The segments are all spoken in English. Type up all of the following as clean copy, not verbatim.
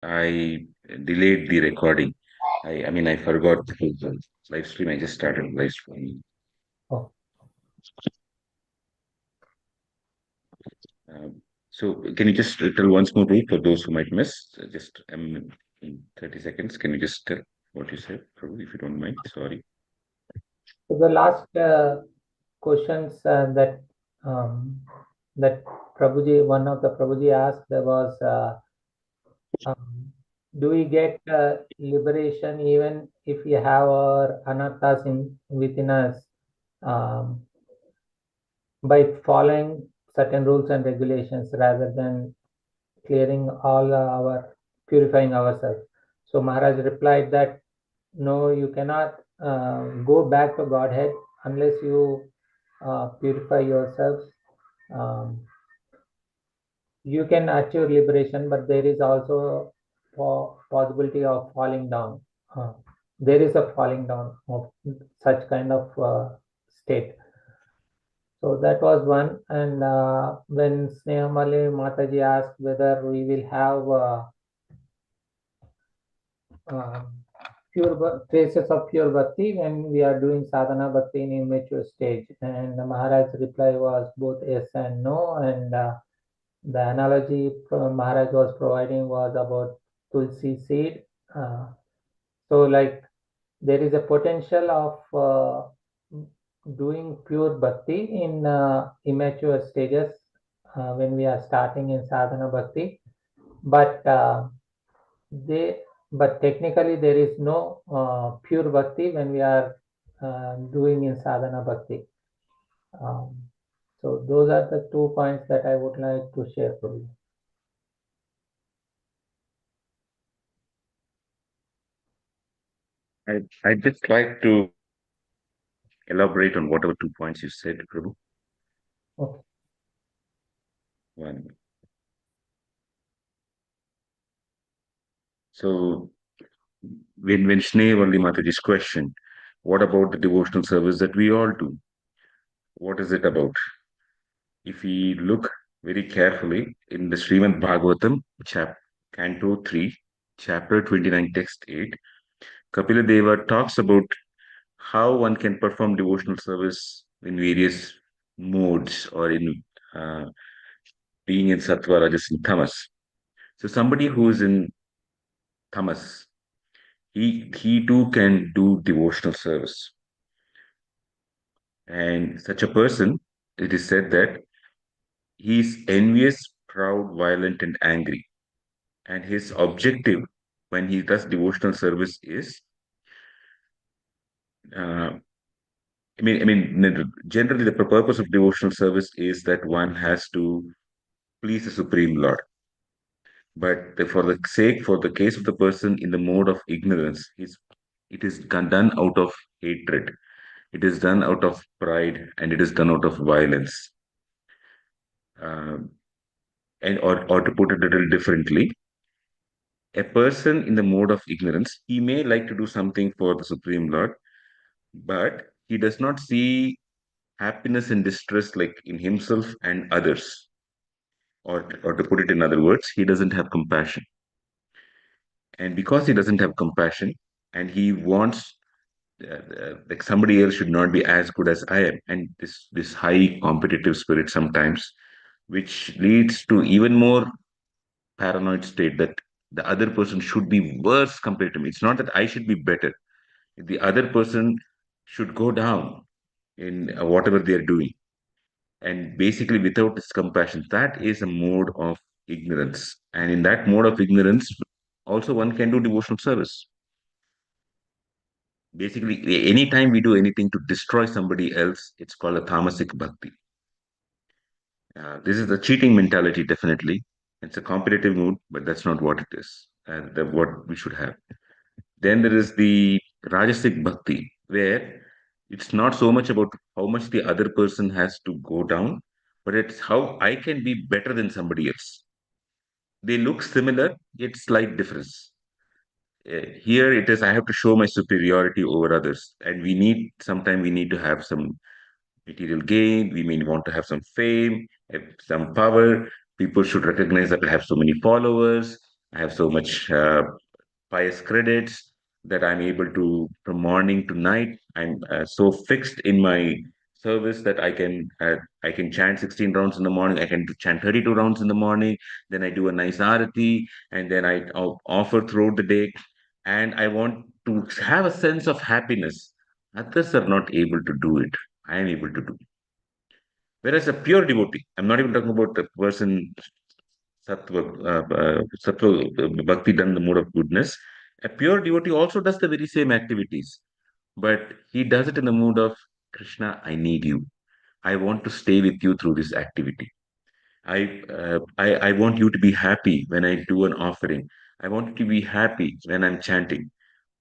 I delayed the recording. I forgot the live stream. I just started live streaming. Oh, So can you just tell once more, Ruth, for those who might miss? Just in 30 seconds, can you just tell what you said, Prabhu, if you don't mind? Sorry. so the last questions that Prabhuji, one of the Prabhuji asked was, um, do we get liberation even if we have our anattas within us um, by following certain rules and regulations rather than clearing all our purifying ourselves? So Maharaj replied that no, you cannot go back to Godhead unless you purify yourselves. Um, you can achieve liberation, but there is also possibility of falling down. Uh, there is a falling down of such kind of state. So that was one. And when Snehamali Mataji asked whether we will have uh, traces of pure bhakti when we are doing sadhana bhakti in immature stage, and the Maharaj's reply was both yes and no. And the analogy Maharaj was providing was about tulsi seed. So like there is a potential of doing pure bhakti in immature stages when we are starting in sadhana bhakti, but they but technically there is no pure bhakti when we are doing in sadhana bhakti. Um, so those are the 2 points that I would like to share with you. I'd just like to elaborate on whatever 2 points you said, Prabhu. Okay. One. So when Snehavalli Mataji's question, what about the devotional service that we all do? What is it about? If we look very carefully in the Srimad Bhagavatam, Canto 3, Chapter 29, Text 8, Kapila Deva talks about how one can perform devotional service in various modes or in uh, being in Sattva, Rajas, and Tamas. So somebody who is in Tamas, he too can do devotional service. And such a person, it is said that he is envious, proud, violent, and angry. And his objective when he does devotional service is, uh, generally the purpose of devotional service is that one has to please the Supreme Lord. But for the case of the person in the mode of ignorance, it is done out of hatred. It is done out of pride, and it is done out of violence. Um, or to put it a little differently, a person in the mode of ignorance, he may like to do something for the Supreme Lord, but he does not see happiness and distress like in himself and others. Or to put it in other words, he doesn't have compassion. And because he doesn't have compassion, and he wants like somebody else should not be as good as I am, and this high competitive spirit sometimes, which leads to even more paranoid state that the other person should be worse compared to me. It's not that I should be better. The other person should go down in whatever they are doing. And basically, without this compassion, that is a mode of ignorance. And in that mode of ignorance, also one can do devotional service. Basically, anytime we do anything to destroy somebody else, it's called a tamasic bhakti. This is the cheating mentality, definitely. It's a competitive mood, but that's not what it is. What we should have. Then there is the Rajasic Bhakti, where it's not so much about how much the other person has to go down, but it's how I can be better than somebody else. They look similar, yet slight difference. Here it is, I have to show my superiority over others, and sometimes we need to have some material gain. We may want to have some fame, have some power. People should recognize that I have so many followers. I have so much pious credits that I'm able to, from morning to night, I'm so fixed in my service that I can chant 16 rounds in the morning. I can chant 32 rounds in the morning. Then I do a nice arati, and then I'll offer throughout the day. And I want to have a sense of happiness. Others are not able to do it. I am able to do. Whereas a pure devotee, I'm not even talking about the person sattva bhakti done in the mode of goodness. A pure devotee also does the very same activities, but he does it in the mood of Krishna, I need you. I want to stay with you through this activity. I want you to be happy when I do an offering. I want you to be happy when I'm chanting.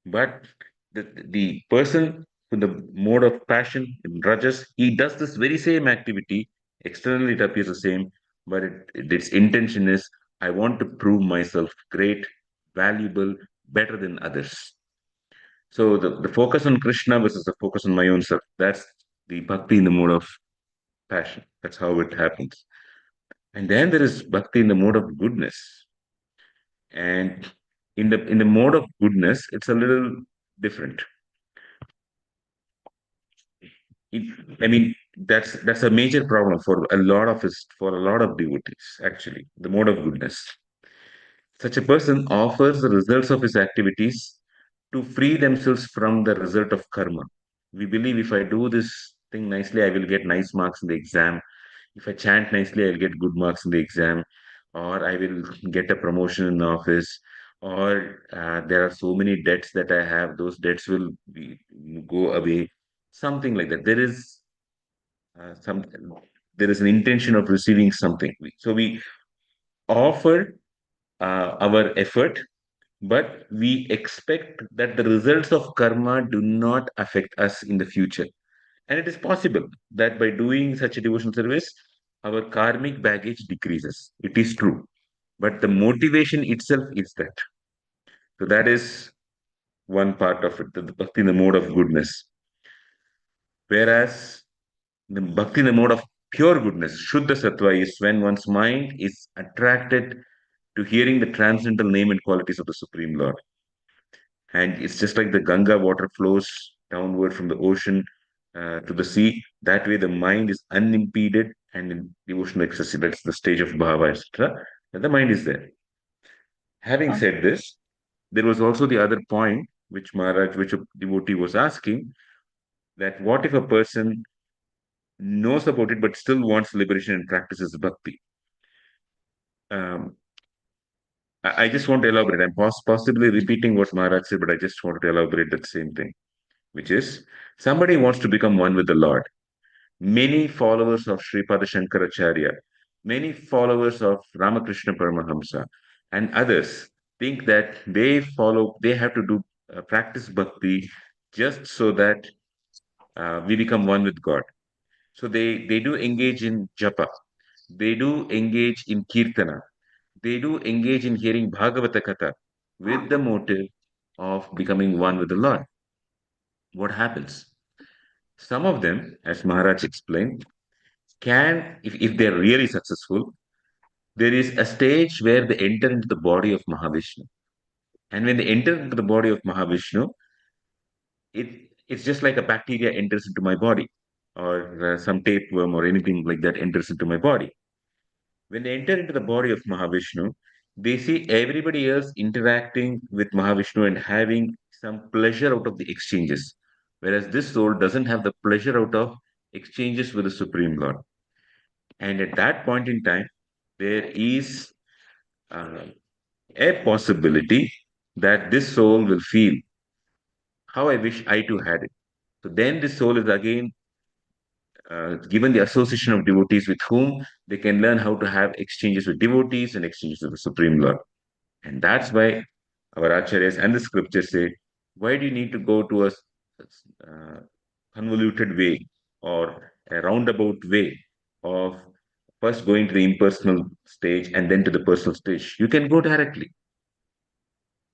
But the person with the mode of passion, rajas, he does this very same activity. Externally, it appears the same, but its intention is I want to prove myself great, valuable, better than others. So the focus on Krishna versus the focus on my own self. That's the bhakti in the mode of passion. That's how it happens. And then there is bhakti in the mode of goodness. And in the mode of goodness, it's a little different. it, I mean, that's a major problem for a lot of us, for a lot of devotees, actually, the mode of goodness. Such a person offers the results of his activities to free themselves from the result of karma. We believe if I do this thing nicely, I will get nice marks in the exam. If I chant nicely, I'll get good marks in the exam, or I will get a promotion in the office, or there are so many debts that I have, those debts will go away. Something like that. Some there is an intention of receiving something. So we offer our effort, but we expect that the results of karma do not affect us in the future. And it is possible that by doing such a devotional service, our karmic baggage decreases. It is true. But the motivation itself is that. So that is one part of it, the bhakti in the mode of goodness. Whereas the bhakti in the mode of pure goodness, Shuddha Sattva, is when one's mind is attracted to hearing the transcendental name and qualities of the Supreme Lord. And it's just like the Ganga water flows downward from the ocean to the sea. That way, the mind is unimpeded and in devotional ecstasy. That's the stage of bhava, etc. And the mind is there. Having said this, there was also the other point which Maharaj, which a devotee was asking, that what if a person knows about it but still wants liberation and practices bhakti? Um, I just want to elaborate. I'm possibly repeating what Maharaj said, but I just wanted to elaborate that same thing, which is somebody wants to become one with the Lord. Many followers of Sripada Shankaracharya, many followers of Ramakrishna Paramahamsa, and others think that they have to do practice bhakti just so that we become one with God. So they do engage in japa, they do engage in kirtana, they do engage in hearing Bhagavata Katha with the motive of becoming one with the Lord. What happens? Some of them, as Maharaj explained, if they're really successful, there is a stage where they enter into the body of Mahavishnu. And when they enter into the body of Mahavishnu, it's just like a bacteria enters into my body, or some tapeworm or anything like that enters into my body. When they enter into the body of Mahavishnu, they see everybody else interacting with Mahavishnu and having some pleasure out of the exchanges. Whereas this soul doesn't have the pleasure out of exchanges with the Supreme Lord. And at that point in time, there is uh, a possibility that this soul will feel how I wish I too had it. So then this soul is again given the association of devotees with whom they can learn how to have exchanges with devotees and exchanges with the Supreme Lord. And that's why our acharyas and the scriptures say, why do you need to go to a convoluted way or a roundabout way of first going to the impersonal stage and then to the personal stage? You can go directly.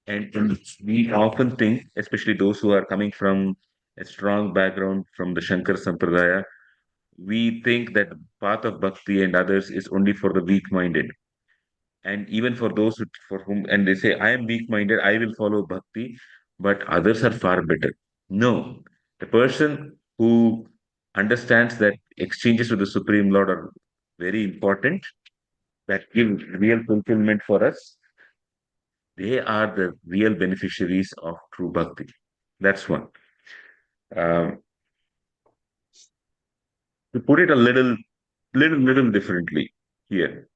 And we often think, especially those who are coming from a strong background from the Shankar Sampradaya, we think that the path of bhakti and others is only for the weak minded. And even for those for whom, and they say, I am weak-minded, I will follow bhakti, but others are far better. No, the person who understands that exchanges with the Supreme Lord are very important, that give real fulfillment for us, they are the real beneficiaries of true bhakti. That's one. Um, to put it a little differently here,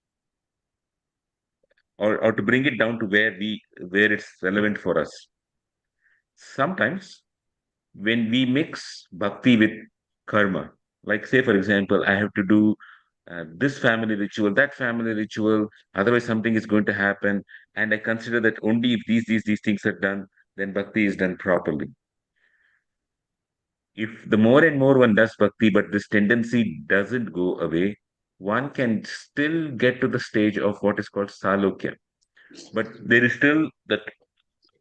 or to bring it down to where it's relevant for us. Sometimes when we mix bhakti with karma, like say for example, I have to do this family ritual, that family ritual, otherwise something is going to happen, and I consider that only if these things are done, then bhakti is done properly. If the more and more one does bhakti, but this tendency doesn't go away, one can still get to the stage of what is called salokya. But there is still that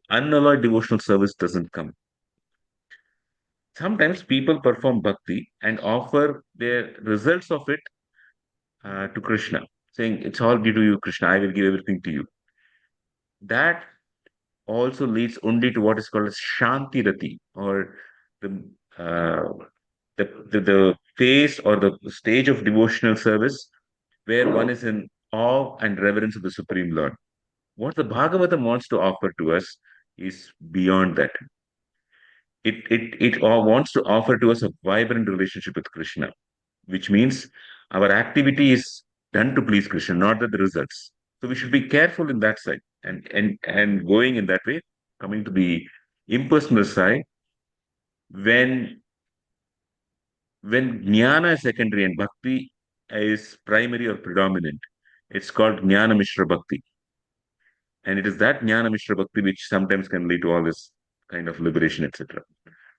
unalloyed devotional service doesn't come. Sometimes people perform bhakti and offer their results of it to Krishna, saying, it's all due to you, Krishna, I will give everything to you. That also leads only to what is called as Shanti Rati, or the, uh, the phase or the stage of devotional service where one is in awe and reverence of the Supreme Lord. What the Bhagavatam wants to offer to us is beyond that. It wants to offer to us a vibrant relationship with Krishna, which means our activity is done to please Krishna, not that the results. So we should be careful in that side, and going in that way. Coming to the impersonal side, when when jnana is secondary and bhakti is primary or predominant, it's called jnana mishra bhakti, and it is that jnana mishra bhakti which sometimes can lead to all this kind of liberation, etc.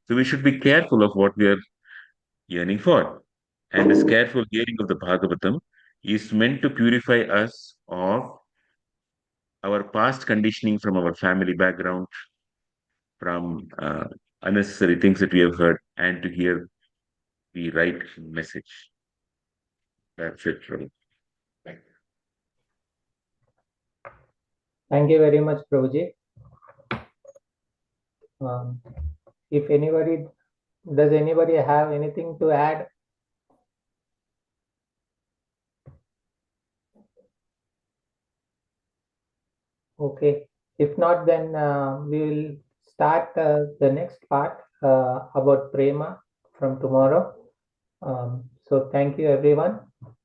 So we should be careful of what we are yearning for. And this careful hearing of the Bhagavatam is meant to purify us of our past conditioning from our family background, from unnecessary things that we have heard, and to hear the right message. That's it, Ravi. Thank you very much, Prabhuji. Um, if anybody, does anybody have anything to add? Okay. If not, then we will start the next part about prema from tomorrow. So thank you, everyone.